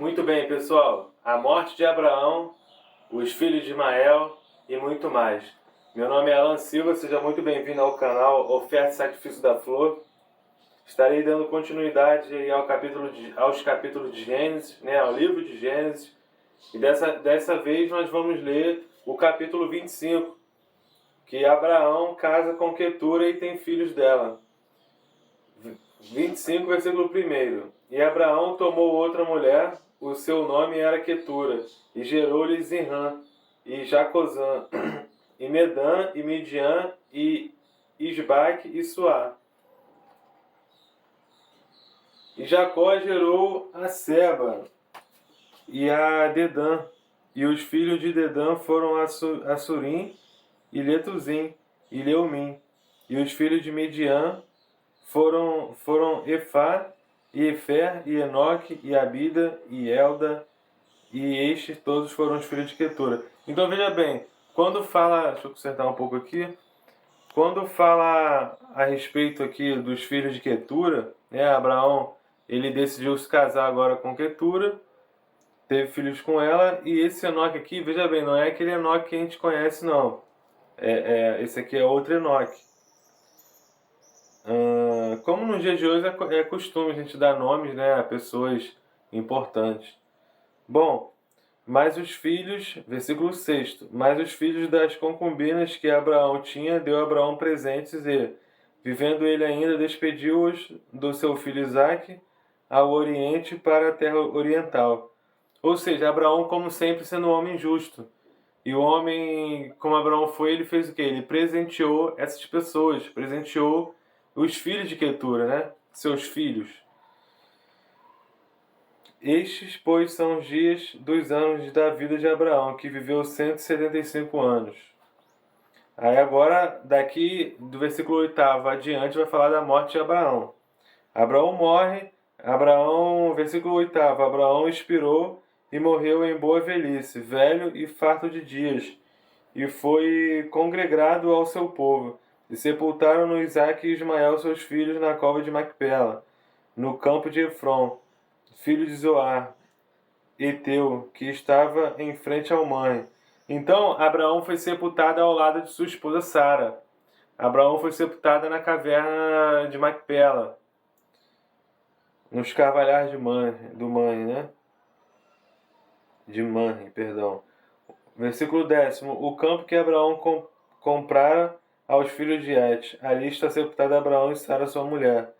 Muito bem, pessoal. A morte de Abraão, os filhos de Ismael e muito mais. Meu nome é Alan Silva, seja muito bem-vindo ao canal Oferta e Sacrifício da Flor. Estarei dando continuidade aí aos capítulos de Gênesis, ao livro de Gênesis. E dessa vez nós vamos ler o capítulo 25, que Abraão casa com Quetura e tem filhos dela. 25, versículo 1. E Abraão tomou outra mulher, o seu nome era Quetura, e gerou-lhe Zimrã, e Jacozã, e Medã, e Midian, e Isbaque, e Suá. E Jacó gerou a Seba, e a Dedã, e os filhos de Dedã foram Assurim, e Letuzim, e Leumim, e os filhos de Midian foram Efá, e Efer, e Enoque, e Abida, e Elda, e estes todos foram os filhos de Quetura. Então veja bem, quando fala, deixa eu consertar um pouco aqui, quando fala a respeito aqui dos filhos de Quetura, Abraão, ele decidiu se casar agora com Quetura, teve filhos com ela, e esse Enoque aqui, veja bem, não é aquele Enoque que a gente conhece não, esse aqui é outro Enoque. Como nos dias de hoje é costume a gente dar nomes, a pessoas importantes. Bom, mas os filhos, versículo 6, mas os filhos das concubinas que Abraão tinha, deu a Abraão presentes e, vivendo ele ainda, despediu-os do seu filho Isaque ao oriente para a terra oriental. Ou seja, Abraão, como sempre, sendo um homem justo. E o homem, como Abraão foi, ele fez o quê? Ele presenteou essas pessoas, presenteou os filhos de Quetura, seus filhos. Estes, pois, são os dias dos anos da vida de Abraão, que viveu 175 anos. Aí agora, daqui do versículo 8 adiante, vai falar da morte de Abraão. Abraão morre, versículo 8, Abraão expirou e morreu em boa velhice, velho e farto de dias, e foi congregado ao seu povo. E sepultaram-no Isaque e Ismael, seus filhos, na cova de Macpela, no campo de Efron, filho de Zoar, Eteu, que estava em frente ao mãe. Então, Abraão foi sepultado ao lado de sua esposa Sara. Abraão foi sepultado na caverna de Macpela, nos carvalhais de Manre, De Manre, perdão. Versículo 10. O campo que Abraão comprara aos filhos de Et. Ali está sepultado Abraão e Sara, sua mulher.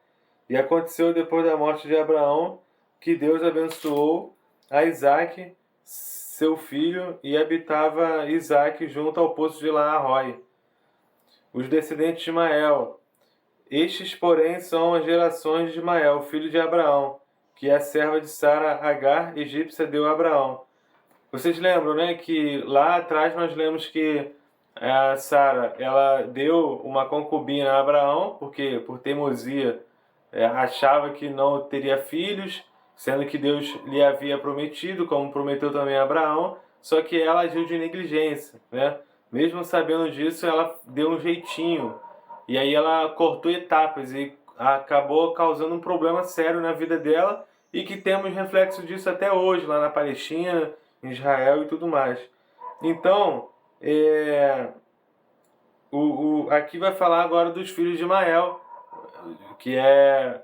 E aconteceu depois da morte de Abraão que Deus abençoou a Isaque, seu filho, e habitava Isaque junto ao poço de Laarrói. Os descendentes de Ismael. Estes, porém, são as gerações de Ismael, filho de Abraão, que a serva de Sara, Agar, egípcia, deu a Abraão. Vocês lembram, que lá atrás nós lemos que a Sara, ela deu uma concubina a Abraão, porque por teimosia achava que não teria filhos, sendo que Deus lhe havia prometido, como prometeu também a Abraão, só que ela agiu de negligência, Mesmo sabendo disso, ela deu um jeitinho, e aí ela cortou etapas e acabou causando um problema sério na vida dela, e que temos reflexo disso até hoje, lá na Palestina, em Israel e tudo mais. Então, aqui vai falar agora dos filhos de Ismael, que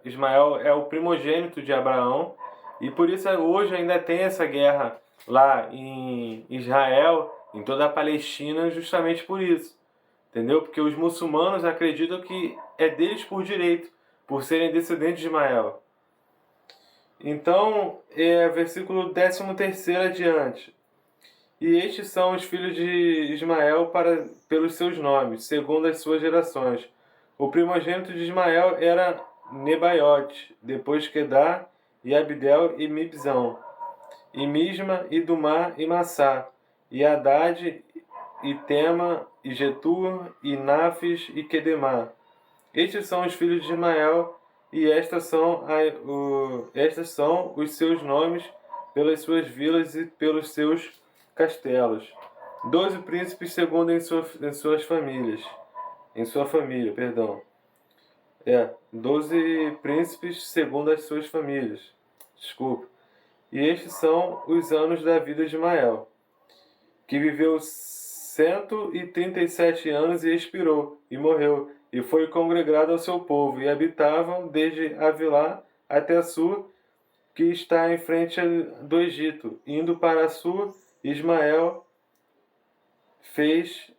Ismael é o primogênito de Abraão, e por isso hoje ainda tem essa guerra lá em Israel, em toda a Palestina, justamente por isso. Entendeu? Porque os muçulmanos acreditam que é deles por direito, por serem descendentes de Ismael. Então, versículo 13 adiante. E estes são os filhos de Ismael pelos seus nomes, segundo as suas gerações. O primogênito de Ismael era Nebaiote, depois Quedar, e Abdel e Mibzão, e Misma, e Dumá, e Massá, e Haddad, e Tema, e Getur, e Nafis, e Quedemá. Estes são os filhos de Ismael, e estas são os seus nomes pelas suas vilas e pelos seus castelos. 12 príncipes segundo em suas famílias. Em sua família, perdão. 12 príncipes segundo as suas famílias. Desculpa. E estes são os anos da vida de Ismael, que viveu 137 anos e expirou, e morreu, e foi congregado ao seu povo, e habitavam desde Avilá até Sur, que está em frente do Egito. Indo para Sur, Ismael fez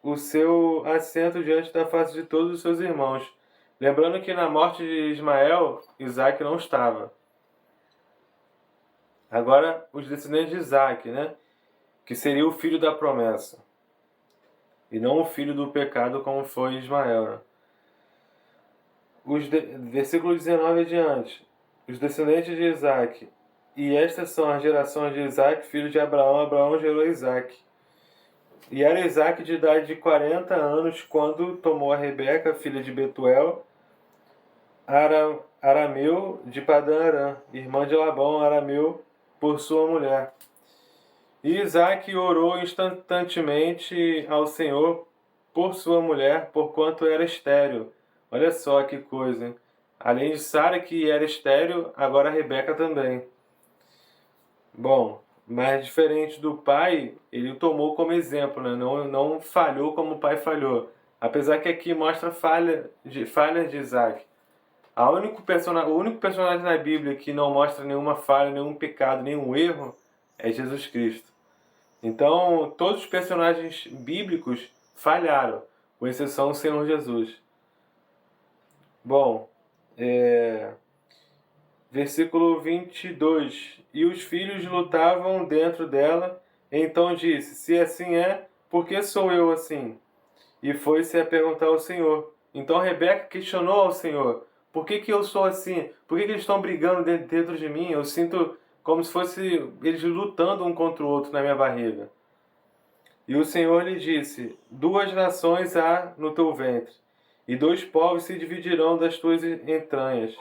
o seu assento diante da face de todos os seus irmãos. Lembrando que na morte de Ismael, Isaac não estava. Agora, os descendentes de Isaac, né? Que seria o filho da promessa. E não o filho do pecado, como foi Ismael. Né? Versículo 19 adiante. Os descendentes de Isaac. E estas são as gerações de Isaac, filho de Abraão. Abraão gerou Isaac. E era Isaac de idade de 40 anos quando tomou a Rebeca, filha de Betuel, arameu de Padã Aram, irmã de Labão, arameu, por sua mulher. E Isaac orou instantaneamente ao Senhor por sua mulher, porquanto era estéril. Olha só que coisa, hein? Além de Sara, que era estéril, agora Rebeca também. Bom, mas diferente do pai, ele o tomou como exemplo, né? Não falhou como o pai falhou. Apesar que aqui mostra falhas de Isaac. O único personagem na Bíblia que não mostra nenhuma falha, nenhum pecado, nenhum erro é Jesus Cristo. Então, todos os personagens bíblicos falharam, com exceção do Senhor Jesus. Bom, versículo 22. E os filhos lutavam dentro dela, então disse, se assim é, por que sou eu assim? E foi-se a perguntar ao Senhor. Então Rebeca questionou ao Senhor, por que eu sou assim? Por que eles estão brigando dentro de mim? Eu sinto como se fosse eles lutando um contra o outro na minha barriga. E o Senhor lhe disse, 2 nações há no teu ventre, e 2 povos se dividirão das tuas entranhas.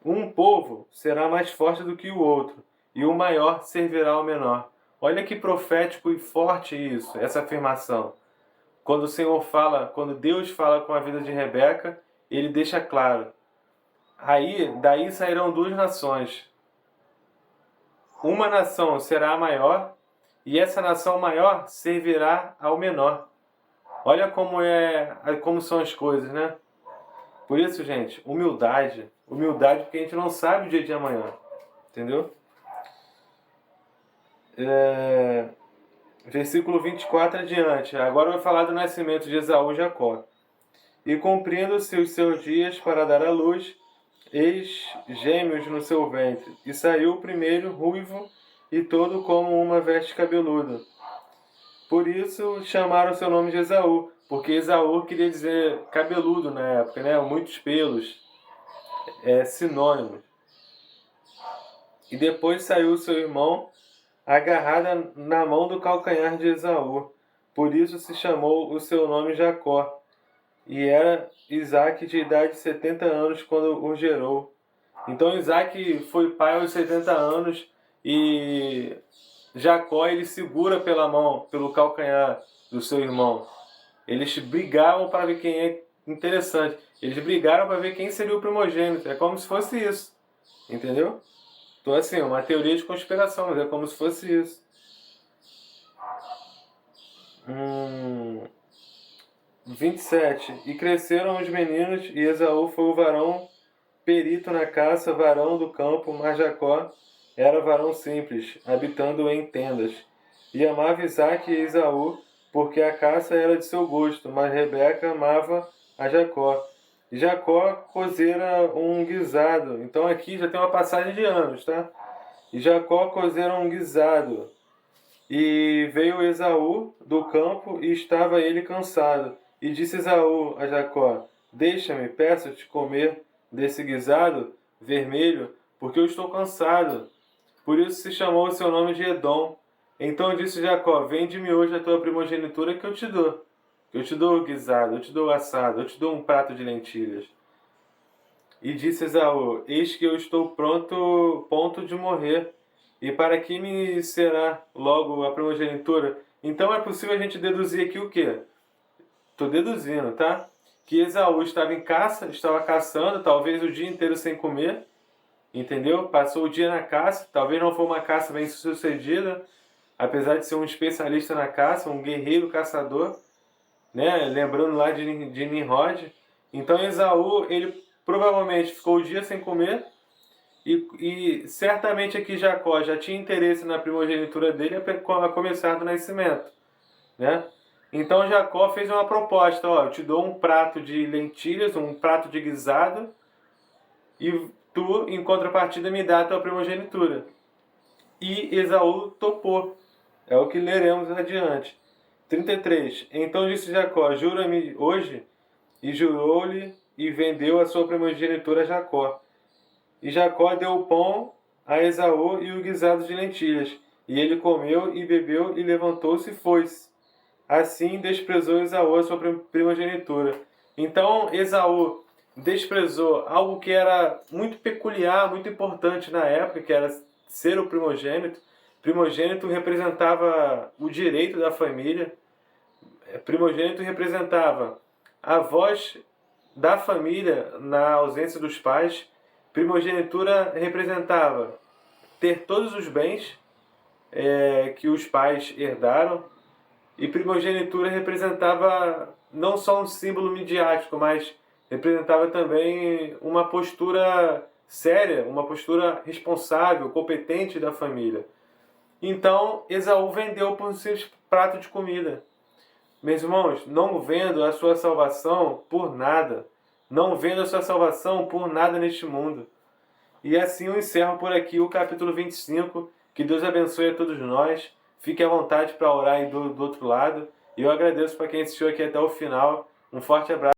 Um povo será mais forte do que o outro, e o maior servirá ao menor. Olha que profético e forte isso, essa afirmação. Quando o Senhor fala, quando Deus fala com a vida de Rebeca, ele deixa claro. Daí sairão 2 nações. Uma nação será a maior, e essa nação maior servirá ao menor. Olha como são as coisas, né? Por isso, gente, humildade porque a gente não sabe o dia de amanhã. Entendeu? Versículo 24 adiante. Agora vai falar do nascimento de Esaú e Jacó. E cumprindo-se os seus dias para dar à luz, eis gêmeos no seu ventre. E saiu o primeiro ruivo e todo como uma veste cabeluda. Por isso chamaram seu nome de Esaú, porque Esaú queria dizer cabeludo na época, né? Muitos pelos, sinônimos. E depois saiu seu irmão, agarrada na mão do calcanhar de Esaú. Por isso se chamou o seu nome Jacó. E era Isaac de idade de 70 anos quando o gerou. Então Isaac foi pai aos 70 anos e Jacó ele segura pela mão, pelo calcanhar do seu irmão. Eles brigavam para ver quem é interessante. Eles brigaram para ver quem seria o primogênito. É como se fosse isso. Entendeu? Então assim, uma teoria de conspiração, mas é como se fosse isso. 27. E cresceram os meninos, e Esaú foi o varão perito na caça, varão do campo, mas Jacó era varão simples, habitando em tendas. E amava Isaque e Esaú, porque a caça era de seu gosto, mas Rebeca amava a Jacó. E Jacó cozera um guisado. Então aqui já tem uma passagem de anos, tá? E Jacó cozera um guisado. E veio Esaú do campo, e estava ele cansado. E disse Esaú a Jacó, deixa-me, peço-te comer desse guisado vermelho, porque eu estou cansado. Por isso se chamou o seu nome de Edom. Então disse Jacó, vende-me hoje a tua primogenitura que eu te dou. Eu te dou o guisado, eu te dou o assado, eu te dou um prato de lentilhas. E disse Esaú, eis que eu estou ponto de morrer. E para que me será logo a primogenitura? Então é possível a gente deduzir aqui o quê? Estou deduzindo, tá? Que Esaú estava em caça, estava caçando, talvez o dia inteiro sem comer. entendeu? Passou o dia na caça, talvez não foi uma caça bem sucedida, apesar de ser um especialista na caça, um guerreiro caçador, né? Lembrando lá de Nimrod. Então Esaú, ele provavelmente ficou o dia sem comer, e certamente aqui Jacó já tinha interesse na primogenitura dele a começar do nascimento, né? Então Jacó fez uma proposta: ó, eu te dou um prato de lentilhas, um prato de guisado, e tu, em contrapartida, me dá a tua primogenitura. E Esaú topou. É o que leremos adiante. 33. Então disse Jacó: jura-me hoje. E jurou-lhe e vendeu a sua primogenitura a Jacó. E Jacó deu o pão a Esaú e o guisado de lentilhas. E ele comeu e bebeu e levantou-se e foi-se. Assim desprezou Esaú a sua primogenitura. Então Esaú desprezou algo que era muito peculiar, muito importante na época, que era ser o primogênito. Primogênito representava o direito da família. Primogênito representava a voz da família na ausência dos pais. Primogenitura representava ter todos os bens que os pais herdaram. E primogenitura representava não só um símbolo midiático, mas representava também uma postura séria, uma postura responsável, competente da família. Então Esaú vendeu por um simples prato de comida. Meus irmãos, não vendo a sua salvação por nada. Não vendo a sua salvação por nada neste mundo. E assim eu encerro por aqui o capítulo 25. Que Deus abençoe a todos nós. Fique à vontade para orar aí do outro lado. E eu agradeço para quem assistiu aqui até o final. Um forte abraço.